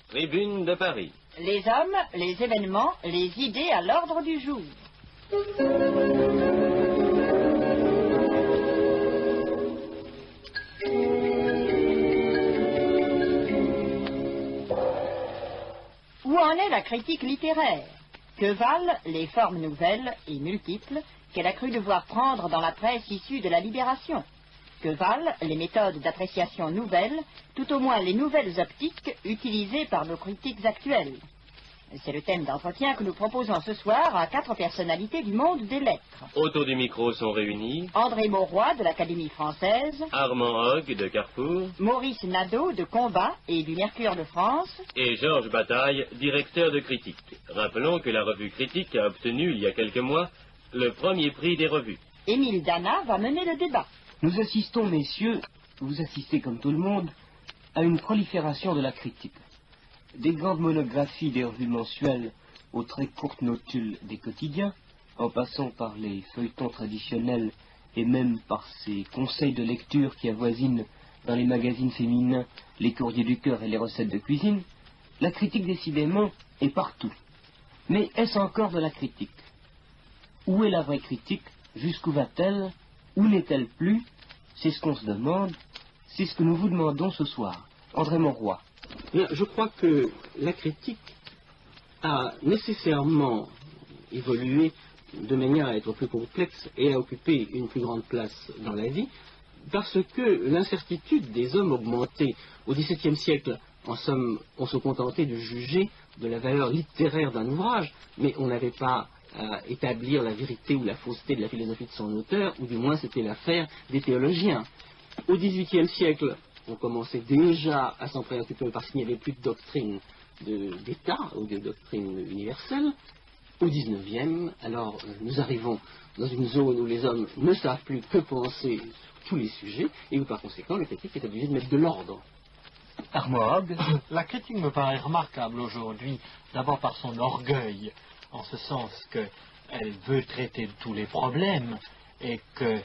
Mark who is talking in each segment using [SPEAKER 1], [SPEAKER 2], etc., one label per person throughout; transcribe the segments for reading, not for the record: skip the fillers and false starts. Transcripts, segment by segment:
[SPEAKER 1] Tribune de Paris.
[SPEAKER 2] Les hommes, les événements, les idées à l'ordre du jour. Où en est la critique littéraire? Que valent les formes nouvelles et multiples qu'elle a cru devoir prendre dans la presse issue de la Libération? Que valent les méthodes d'appréciation nouvelles, tout au moins les nouvelles optiques utilisées par nos critiques actuels? C'est le thème d'entretien que nous proposons ce soir à 4 personnalités du monde des lettres.
[SPEAKER 1] Autour du micro sont réunis
[SPEAKER 2] André Mauroy de l'Académie française,
[SPEAKER 1] Armand Hogg de Carrefour
[SPEAKER 2] Maurice Nadeau de Combat et du Mercure de France,
[SPEAKER 1] et Georges Bataille, directeur de Critique. Rappelons que la revue Critique a obtenu, il y a quelques mois, le premier prix des revues.
[SPEAKER 2] Émile Dana va mener le débat.
[SPEAKER 3] Nous assistons, messieurs, vous assistez comme tout le monde, à une prolifération de la critique. Des grandes monographies des revues mensuelles aux très courtes notules des quotidiens, en passant par les feuilletons traditionnels et même par ces conseils de lecture qui avoisinent dans les magazines féminins les courriers du cœur et les recettes de cuisine, la critique décidément est partout. Mais est-ce encore de la critique? Où est la vraie critique? Jusqu'où va-t-elle? Où n'est-elle plus? C'est ce qu'on se demande, c'est ce que nous vous demandons ce soir. André Mauroy.
[SPEAKER 4] Bien, je crois que la critique a nécessairement évolué de manière à être plus complexe et à occuper une plus grande place dans la vie, parce que l'incertitude des hommes augmentait. Au XVIIe siècle, en somme, on se contentait de juger de la valeur littéraire d'un ouvrage, mais on n'avait pas à établir la vérité ou la fausseté de la philosophie de son auteur, ou du moins c'était l'affaire des théologiens. Au XVIIIe siècle, on commençait déjà à s'en préoccuper parce qu'il n'y avait plus de doctrine d'État ou de doctrine universelle. Au XIXe, alors nous arrivons dans une zone où les hommes ne savent plus que penser sur tous les sujets et où par conséquent le critique est obligé de mettre de l'ordre.
[SPEAKER 3] Armand Hogg.
[SPEAKER 5] La critique me paraît remarquable aujourd'hui, d'abord par son orgueil, en ce sens qu'elle veut traiter de tous les problèmes et que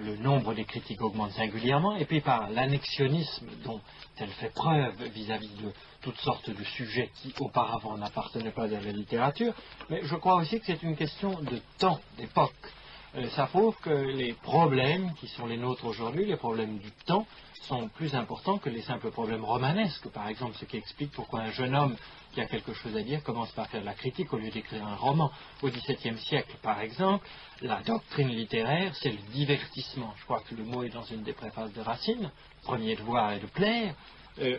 [SPEAKER 5] le nombre des critiques augmente singulièrement, et puis par l'annexionnisme dont elle fait preuve vis-à-vis de toutes sortes de sujets qui auparavant n'appartenaient pas à la littérature. Mais je crois aussi que c'est une question de temps, d'époque. Ça prouve que les problèmes qui sont les nôtres aujourd'hui, les problèmes du temps, sont plus importants que les simples problèmes romanesques. Par exemple, ce qui explique pourquoi un jeune homme qui a quelque chose à dire commence par faire de la critique au lieu d'écrire un roman. Au XVIIe siècle, par exemple, la doctrine littéraire, c'est le divertissement. Je crois que le mot est dans une des préfaces de Racine, premier devoir est de plaire.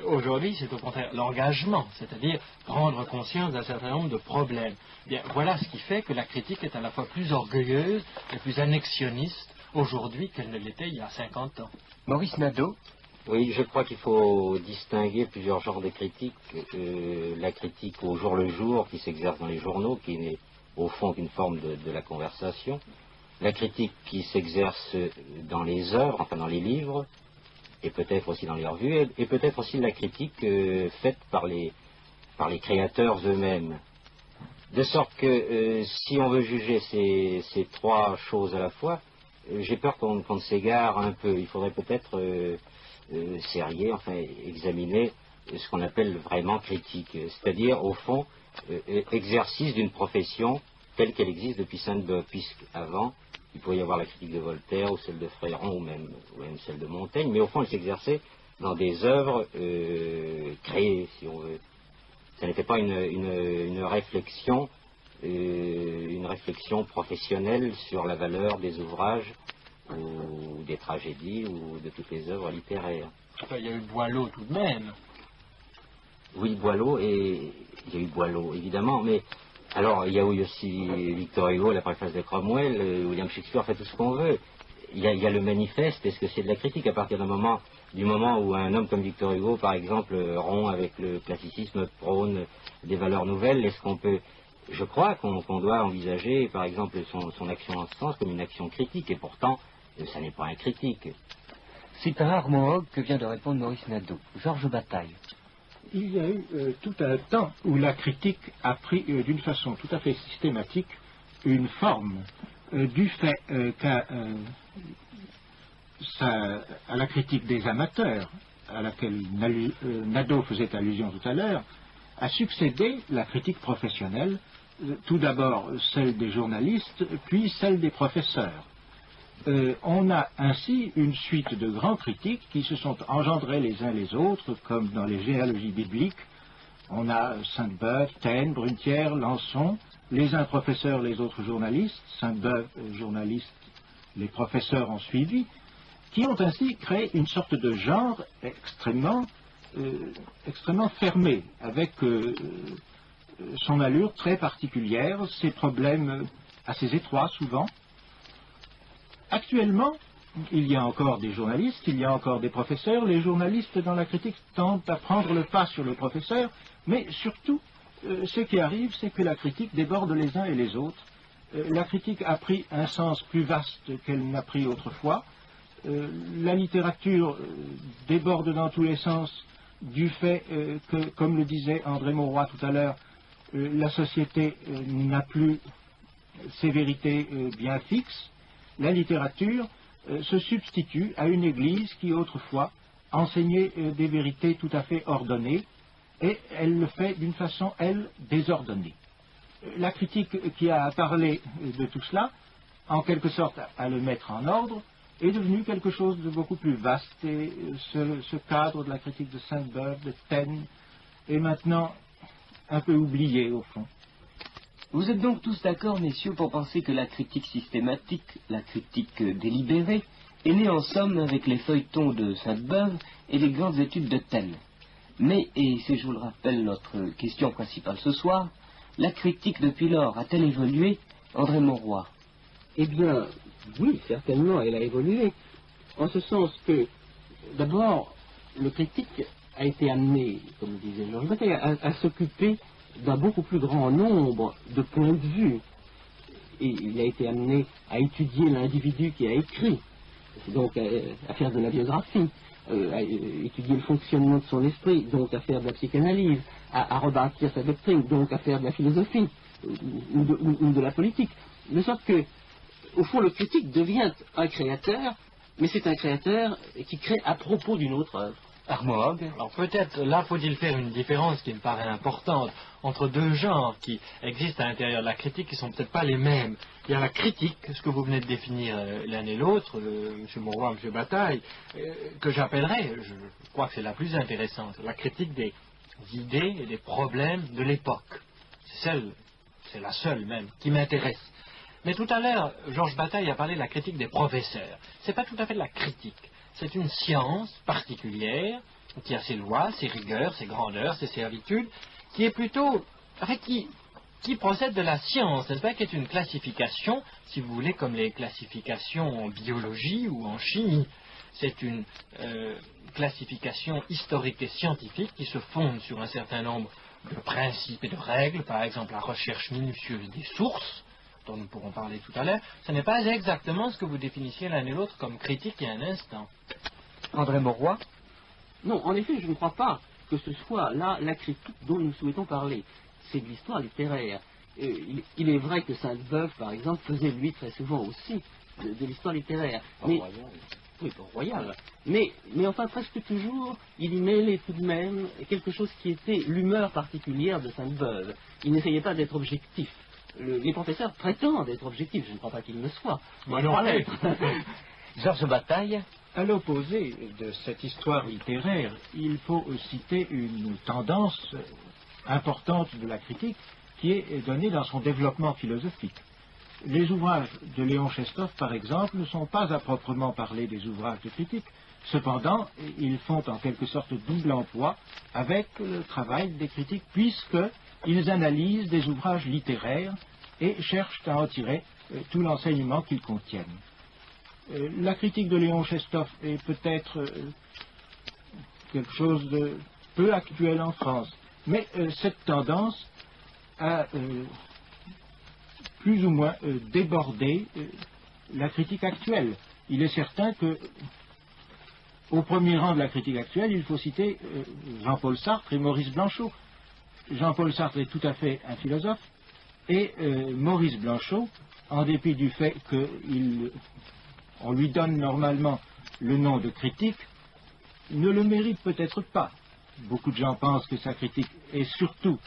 [SPEAKER 5] Aujourd'hui, c'est au contraire l'engagement, c'est-à-dire prendre conscience d'un certain nombre de problèmes. Bien, voilà ce qui fait que la critique est à la fois plus orgueilleuse et plus annexionniste aujourd'hui qu'elle ne l'était il y a 50 ans.
[SPEAKER 3] Maurice Nadeau.
[SPEAKER 6] Oui, je crois qu'il faut distinguer plusieurs genres de critiques. La critique au jour le jour qui s'exerce dans les journaux, qui n'est au fond qu'une forme de la conversation. La critique qui s'exerce dans les œuvres, enfin dans les livres, et peut-être aussi dans les revues, et peut-être aussi la critique faite par les créateurs eux-mêmes. De sorte que si on veut juger ces 3 choses à la fois, j'ai peur qu'on s'égare un peu. Il faudrait peut-être serrer, enfin examiner ce qu'on appelle vraiment critique, c'est-à-dire au fond exercice d'une profession telle qu'elle existe depuis Sainte-Beuve, puisqu'avant il pouvait y avoir la critique de Voltaire ou celle de Fréron ou même celle de Montaigne, mais au fond elle s'exerçait dans des œuvres créées, si on veut. Ce n'était pas une réflexion professionnelle sur la valeur des ouvrages ou des tragédies ou de toutes les œuvres littéraires.
[SPEAKER 5] Enfin, il y a eu Boileau tout de même.
[SPEAKER 6] Oui, Boileau, et il y a eu Boileau, évidemment, mais alors il y a eu aussi Victor Hugo, la préface de Cromwell, William Shakespeare, fait tout ce qu'on veut. Il y a le manifeste. Est-ce que c'est de la critique à partir du moment où un homme comme Victor Hugo, par exemple, rompt avec le classicisme, prône des valeurs nouvelles? Est-ce qu'on peut... Je crois qu'on doit envisager, par exemple, son action en ce sens comme une action critique, et pourtant, ça n'est pas un critique.
[SPEAKER 3] C'est à Armand Hogg que vient de répondre Maurice Nadeau. Georges Bataille.
[SPEAKER 7] Il y a eu tout un temps où la critique a pris d'une façon tout à fait systématique une forme du fait à la critique des amateurs, à laquelle Nadeau faisait allusion tout à l'heure, a succédé la critique professionnelle, tout d'abord celle des journalistes, puis celle des professeurs. On a ainsi une suite de grands critiques qui se sont engendrés les uns les autres, comme dans les généalogies bibliques. On a Sainte-Beuve, Taine, Brunetière, Lançon, les uns professeurs, les autres journalistes, Sainte-Beuve, journaliste, les professeurs ont suivi, qui ont ainsi créé une sorte de genre extrêmement fermé, avec son allure très particulière, ses problèmes assez étroits souvent. Actuellement, il y a encore des journalistes, il y a encore des professeurs. Les journalistes dans la critique tentent à prendre le pas sur le professeur, mais surtout, ce qui arrive, c'est que la critique déborde les uns et les autres. La critique a pris un sens plus vaste qu'elle n'a pris autrefois. La littérature déborde dans tous les sens du fait que, comme le disait André Mauroy tout à l'heure, la société n'a plus ses vérités bien fixes. La littérature se substitue à une église qui autrefois enseignait des vérités tout à fait ordonnées, et elle le fait d'une façon, elle, désordonnée. La critique qui a parlé de tout cela, en quelque sorte à le mettre en ordre, est devenue quelque chose de beaucoup plus vaste, et ce cadre de la critique de Sainte-Beuve, de Taine, est maintenant un peu oublié au fond.
[SPEAKER 3] Vous êtes donc tous d'accord, messieurs, pour penser que la critique systématique, la critique délibérée, est née en somme avec les feuilletons de Sainte-Beuve et les grandes études de Taine. Mais, et c'est, je vous le rappelle, notre question principale ce soir, la critique depuis lors a-t-elle évolué, André Mauroy?
[SPEAKER 4] Eh bien, oui, certainement, elle a évolué. En ce sens que, d'abord, le critique a été amené, comme disait Georges Bataille, à s'occuper d'un beaucoup plus grand nombre de points de vue. Et il a été amené à étudier l'individu qui a écrit, donc à faire de la biographie, à étudier le fonctionnement de son esprit, donc à faire de la psychanalyse, à rebâtir sa doctrine, donc à faire de la philosophie ou de la politique. De sorte que, au fond, le critique devient un créateur, mais c'est un créateur qui crée à propos d'une autre œuvre.
[SPEAKER 3] Armand.
[SPEAKER 5] Alors peut-être, là, faut-il faire une différence qui me paraît importante entre deux genres qui existent à l'intérieur de la critique qui ne sont peut-être pas les mêmes. Il y a la critique, ce que vous venez de définir l'un et l'autre, M. Mauroy, M. Bataille, que j'appellerais, je crois que c'est la plus intéressante, la critique des idées et des problèmes de l'époque. C'est la seule même, qui m'intéresse. Mais tout à l'heure, Georges Bataille a parlé de la critique des professeurs. Ce n'est pas tout à fait de la critique. C'est une science particulière qui a ses lois, ses rigueurs, ses grandeurs, ses servitudes, qui est plutôt, qui procède de la science, n'est-ce pas, qui est une classification, si vous voulez, comme les classifications en biologie ou en chimie. C'est une classification historique et scientifique qui se fonde sur un certain nombre de principes et de règles, par exemple la recherche minutieuse des sources, dont nous pourrons parler tout à l'heure. Ce n'est pas exactement ce que vous définissiez l'un et l'autre comme critique il y a un instant.
[SPEAKER 3] André Mauroy?
[SPEAKER 4] Non, en effet, je ne crois pas que ce soit là la critique dont nous souhaitons parler. C'est de l'histoire littéraire. Il est vrai que Sainte-Beuve, par exemple, faisait lui très souvent aussi de l'histoire littéraire. Mais, oui, Port-Royal. Mais enfin, presque toujours, il y mêlait tout de même quelque chose qui était l'humeur particulière de Sainte-Beuve. Il n'essayait pas d'être objectif. Les professeurs prétendent être objectifs, je ne crois pas qu'ils le soient.
[SPEAKER 5] Moi non plus.
[SPEAKER 3] Georges Bataille?
[SPEAKER 7] À l'opposé de cette histoire littéraire, il faut citer une tendance importante de la critique qui est donnée dans son développement philosophique. Les ouvrages de Léon Chestov, par exemple, ne sont pas à proprement parler des ouvrages de critique. Cependant, ils font en quelque sorte double emploi avec le travail des critiques, puisqu'ils analysent des ouvrages littéraires et cherchent à en tirer tout l'enseignement qu'ils contiennent. La critique de Léon Chestov est peut-être quelque chose de peu actuel en France, mais cette tendance a plus ou moins débordé la critique actuelle. Il est certain que, au premier rang de la critique actuelle, il faut citer Jean-Paul Sartre et Maurice Blanchot. Jean-Paul Sartre est tout à fait un philosophe, et Maurice Blanchot, en dépit du fait qu'on lui donne normalement le nom de critique ne le mérite peut-être pas. Beaucoup de gens pensent que sa critique est surtout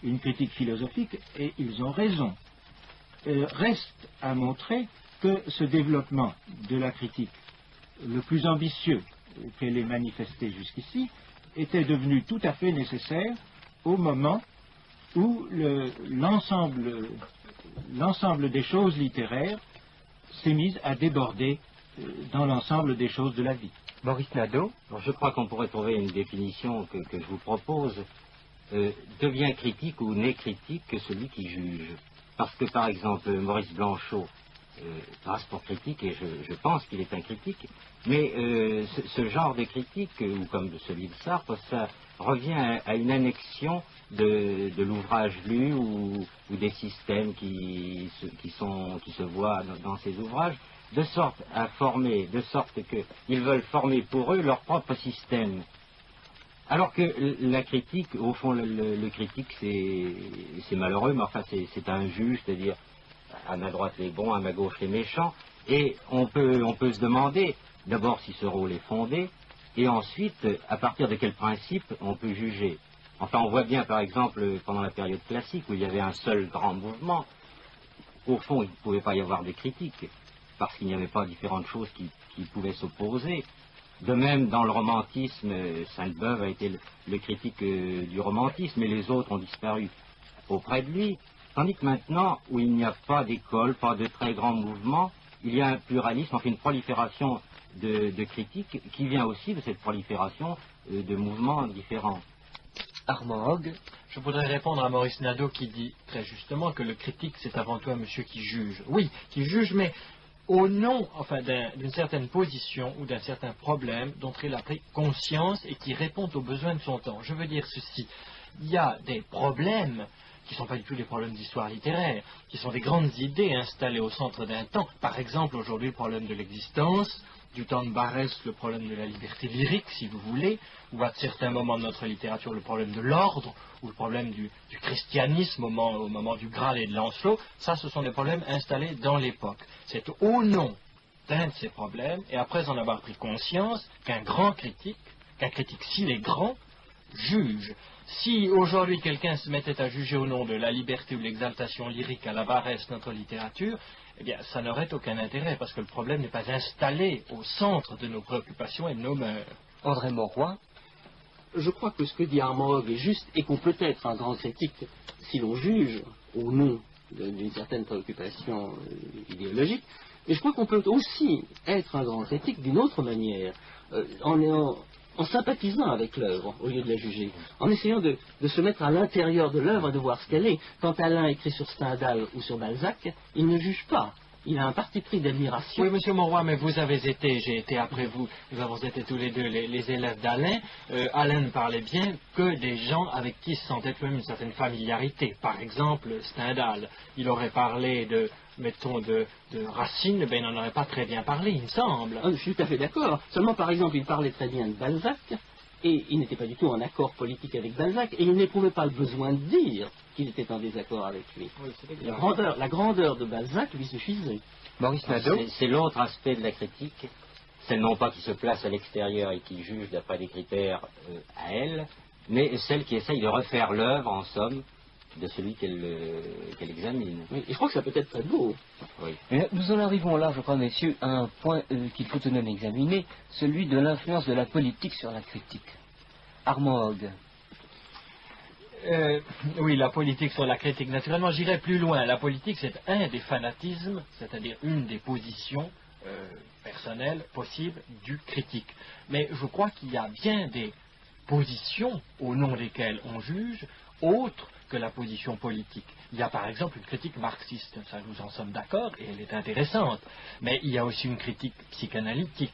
[SPEAKER 7] une critique philosophique, et ils ont raison. Reste à montrer que ce développement de la critique, le plus ambitieux qu'elle ait manifesté jusqu'ici, était devenu tout à fait nécessaire au moment où l'ensemble des choses littéraires s'est mise à déborder dans l'ensemble des choses de la vie.
[SPEAKER 3] Maurice Nadeau.
[SPEAKER 6] Je crois qu'on pourrait trouver une définition que je vous propose. Devient critique ou n'est critique que celui qui juge. Parce que, par exemple, Maurice Blanchot passe pour critique, et je pense qu'il est un critique, mais ce genre de critique, ou comme celui de Sartre, ça revient à une annexion de l'ouvrage lu ou des systèmes qui se voient dans ces ouvrages, de sorte qu'ils veulent former pour eux leur propre système. Alors que la critique, au fond, le critique, c'est malheureux, mais enfin, c'est un juge, c'est-à-dire à ma droite les bons, à ma gauche les méchants, et on peut se demander d'abord si ce rôle est fondé, et ensuite, à partir de quel principe on peut juger. Enfin, on voit bien, par exemple, pendant la période classique, où il y avait un seul grand mouvement, au fond, il ne pouvait pas y avoir de critique, parce qu'il n'y avait pas différentes choses qui pouvaient s'opposer. De même, dans le romantisme, Sainte-Beuve a été le critique du romantisme, et les autres ont disparu auprès de lui. Tandis que maintenant, où il n'y a pas d'école, pas de très grands mouvements, il y a un pluralisme, enfin une prolifération de critiques qui vient aussi de cette prolifération de mouvements différents.
[SPEAKER 3] Armand Hogg.
[SPEAKER 5] Je voudrais répondre à Maurice Nadeau qui dit très justement que le critique, c'est avant tout un monsieur qui juge. Oui, qui juge, mais au nom d'une certaine position ou d'un certain problème dont il a pris conscience et qui répond aux besoins de son temps. Je veux dire ceci, il y a des problèmes qui ne sont pas du tout des problèmes d'histoire littéraire, qui sont des grandes idées installées au centre d'un temps. Par exemple, aujourd'hui, le problème de l'existence, du temps de Barès, le problème de la liberté lyrique, si vous voulez, ou à certains moments de notre littérature, le problème de l'ordre, ou le problème du christianisme au moment du Graal et de Lancelot. Ça, ce sont des problèmes installés dans l'époque. C'est au nom d'un de ces problèmes, et après en avoir pris conscience, qu'un critique s'il est grand, juge. Si aujourd'hui quelqu'un se mettait à juger au nom de la liberté ou de l'exaltation lyrique à la Barès notre littérature, eh bien, ça n'aurait aucun intérêt, parce que le problème n'est pas installé au centre de nos préoccupations et de nos mœurs.
[SPEAKER 3] André Mauroy.
[SPEAKER 4] Je crois que ce que dit Armand Hogg est juste, et qu'on peut être un grand critique si l'on juge au nom d'une certaine préoccupation idéologique, mais je crois qu'on peut aussi être un grand critique d'une autre manière, en sympathisant avec l'œuvre au lieu de la juger, en essayant de se mettre à l'intérieur de l'œuvre et de voir ce qu'elle est. Quand Alain écrit sur Stendhal ou sur Balzac, il ne juge pas. Il a un parti pris d'admiration.
[SPEAKER 5] Oui, monsieur Mauroy, mais j'ai été après vous, nous avons été tous les deux les élèves d'Alain. Alain ne parlait bien que des gens avec qui il se sentait tout de même une certaine familiarité. Par exemple, Stendhal. Il aurait parlé de Racine, ben il n'en aurait pas très bien parlé, il me semble.
[SPEAKER 4] Je suis tout à fait d'accord. Seulement, par exemple, il parlait très bien de Balzac, et il n'était pas du tout en accord politique avec Balzac, et il n'éprouvait pas le besoin de dire qu'il était en désaccord avec lui. Oui, la grandeur de Balzac lui suffisait.
[SPEAKER 3] Maurice Nadeau.
[SPEAKER 6] C'est l'autre aspect de la critique, celle non pas qui se place à l'extérieur et qui juge d'après des critères à elle, mais celle qui essaye de refaire l'œuvre, en somme, de celui qu'elle examine.
[SPEAKER 4] Oui, et je crois que ça peut être très beau.
[SPEAKER 6] Oui.
[SPEAKER 3] Mais nous en arrivons là, je crois, messieurs, à un point qu'il faut tout de même examiner, celui de l'influence de la politique sur la critique. Armand Hogg.
[SPEAKER 5] Oui, la politique sur la critique. Naturellement, j'irai plus loin. La politique, c'est un des fanatismes, c'est-à-dire une des positions personnelles possibles du critique. Mais je crois qu'il y a bien des positions au nom desquelles on juge, autres que la position politique. Il y a par exemple une critique marxiste, ça nous en sommes d'accord, et elle est intéressante. Mais il y a aussi une critique psychanalytique.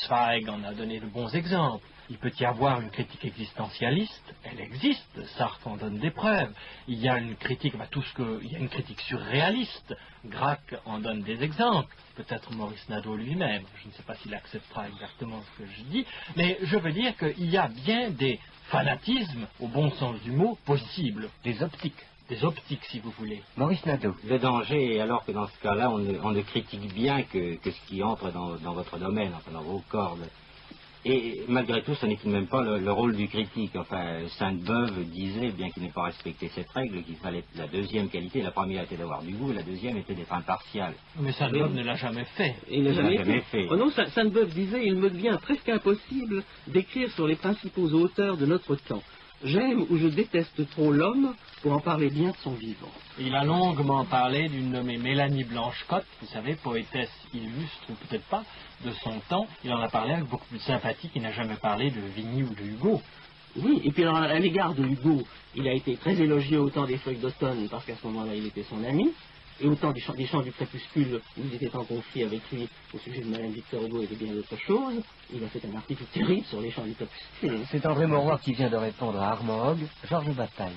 [SPEAKER 5] Zweig en a donné de bons exemples. Il peut y avoir une critique existentialiste, elle existe, Sartre en donne des preuves. Il y a une critique, il y a une critique surréaliste, Gracq en donne des exemples, peut-être Maurice Nadeau lui-même, je ne sais pas s'il acceptera exactement ce que je dis, mais je veux dire qu'il y a bien des fanatismes, au bon sens du mot, possibles.
[SPEAKER 3] Des optiques.
[SPEAKER 5] des optiques, si vous voulez.
[SPEAKER 3] Maurice Nadeau.
[SPEAKER 6] Le danger est alors que dans ce cas-là, on ne critique bien que ce qui entre dans votre domaine, enfin dans vos cordes. Et malgré tout, ce n'est tout de même pas le rôle du critique. Enfin, Sainte-Beuve disait, bien qu'il n'ait pas respecté cette règle, qu'il fallait la deuxième qualité. La première était d'avoir du goût, et la deuxième était d'être impartial.
[SPEAKER 5] Mais Sainte-Beuve ne l'a jamais fait.
[SPEAKER 4] Il n'a jamais fait. Oh non, Sainte-Beuve disait, il me devient presque impossible d'écrire sur les principaux auteurs de notre temps. J'aime ou je déteste trop l'homme pour en parler bien de son vivant.
[SPEAKER 5] Il a longuement parlé d'une nommée Mélanie Blanchecotte, vous savez, poétesse illustre, ou peut-être pas, de son temps. Il en a parlé avec beaucoup plus de sympathie qu'il n'a jamais parlé de Vigny ou de Hugo.
[SPEAKER 4] Oui, et puis alors, à l'égard de Hugo, il a été très élogieux au temps des feuilles d'automne, parce qu'à ce moment-là, il était son ami, et au temps des chants du crépuscule, où il était en conflit avec lui au sujet de Madame Victor Hugo et de bien d'autres choses. Il a fait un article terrible sur les chants du crépuscule.
[SPEAKER 3] C'est André Mauroy qui vient de répondre à Armand Hogg. Georges Bataille.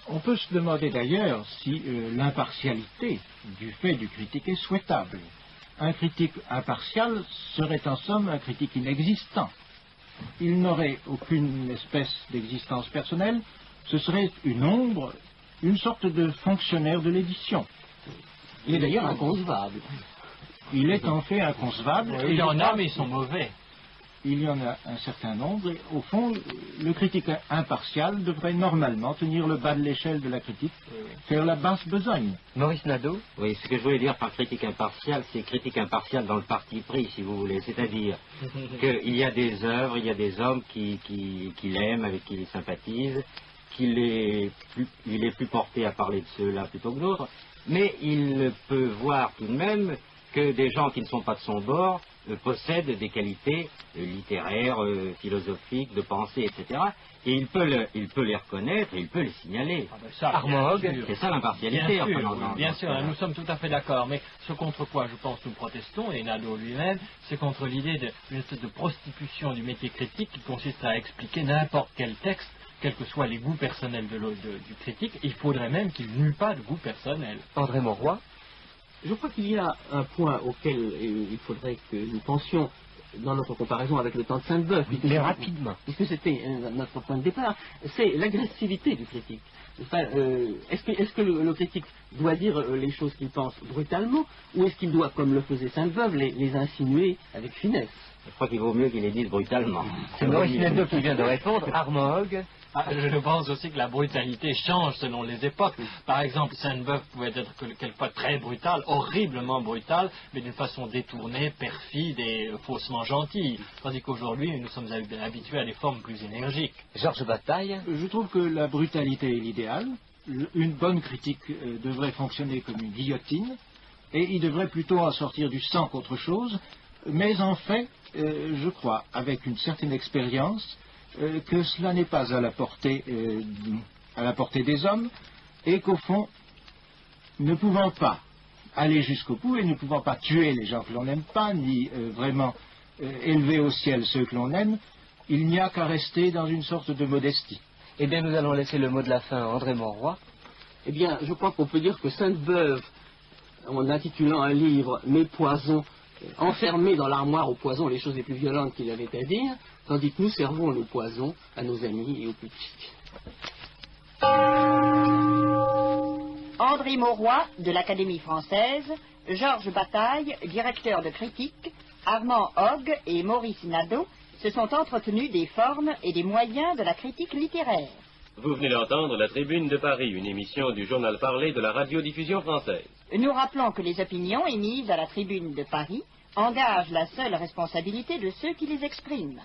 [SPEAKER 7] On peut se demander d'ailleurs si l'impartialité du fait du critique est souhaitable. Un critique impartial serait en somme un critique inexistant. Il n'aurait aucune espèce d'existence personnelle, ce serait une ombre, une sorte de fonctionnaire de l'édition.
[SPEAKER 4] Il est d'ailleurs inconcevable.
[SPEAKER 7] Il est en fait inconcevable.
[SPEAKER 5] Il y en a, mais ils sont mauvais.
[SPEAKER 7] Il y en a un certain nombre, et au fond, le critique impartial devrait normalement tenir le bas de l'échelle de la critique, faire la basse besogne.
[SPEAKER 3] Maurice Nadeau.
[SPEAKER 6] Oui, ce que je voulais dire par critique impartiale, c'est critique impartiale dans le parti pris, si vous voulez. C'est-à-dire qu'il y a des œuvres, il y a des hommes qui l'aiment, avec qui il sympathise, qu'il est plus porté à parler de ceux-là plutôt que d'autres, mais il peut voir tout de même que des gens qui ne sont pas de son bord possèdent des qualités littéraires, philosophiques, de pensée, etc. Et il peut les reconnaître et il peut les signaler.
[SPEAKER 3] Armand Hogg,
[SPEAKER 6] c'est ça l'impartialité.
[SPEAKER 5] Bien sûr, nous sommes tout à fait d'accord, mais ce contre quoi je pense nous protestons, et Nadeau lui-même, c'est contre l'idée d'une espèce de prostitution du métier critique qui consiste à expliquer n'importe quel texte, quels que soient les goûts personnels du critique. Il faudrait même qu'il n'eût pas de goût personnel.
[SPEAKER 3] André Mauroy.
[SPEAKER 4] Je crois qu'il y a un point auquel il faudrait que nous pensions dans notre comparaison avec le temps de Sainte-Beuve.
[SPEAKER 3] Mais rapidement.
[SPEAKER 4] Puisque c'était notre point de départ, c'est l'agressivité du critique. Est-ce que le critique doit dire les choses qu'il pense brutalement, ou est-ce qu'il doit, comme le faisait Sainte-Beuve, les insinuer avec finesse?
[SPEAKER 6] Je crois qu'il vaut mieux qu'il les dise brutalement.
[SPEAKER 3] C'est Maurice Nadeau qui vient de répondre. Armand Hogg.
[SPEAKER 5] Je pense aussi que la brutalité change selon les époques. Par exemple, Sainte-Beuve pouvait être quelquefois très brutale, horriblement brutale, mais d'une façon détournée, perfide et faussement gentille. Tandis qu'aujourd'hui, nous sommes habitués à des formes plus énergiques.
[SPEAKER 3] Georges Bataille.
[SPEAKER 7] Je trouve que la brutalité est l'idéal. Une bonne critique devrait fonctionner comme une guillotine, et il devrait plutôt en sortir du sang qu'autre chose. Mais en fait, je crois, avec une certaine expérience, que cela n'est pas à la portée des hommes, et qu'au fond, ne pouvant pas aller jusqu'au bout et ne pouvant pas tuer les gens que l'on n'aime pas, ni vraiment élever au ciel ceux que l'on aime, il n'y a qu'à rester dans une sorte de modestie.
[SPEAKER 3] Eh bien, nous allons laisser le mot de la fin à André Mauroy.
[SPEAKER 4] Eh bien, je crois qu'on peut dire que Sainte-Beuve, en intitulant un livre « Mes poisons », enfermé dans l'armoire aux poisons les choses les plus violentes qu'il avait à dire, tandis que nous servons nos poisons à nos amis et aux publics.
[SPEAKER 2] André Mauroy, de l'Académie française, Georges Bataille, directeur de critique, Armand Hogg et Maurice Nadeau se sont entretenus des formes et des moyens de la critique littéraire.
[SPEAKER 1] Vous venez d'entendre La Tribune de Paris, une émission du journal parlé de la radiodiffusion française.
[SPEAKER 2] Nous rappelons que les opinions émises à la Tribune de Paris engagent la seule responsabilité de ceux qui les expriment.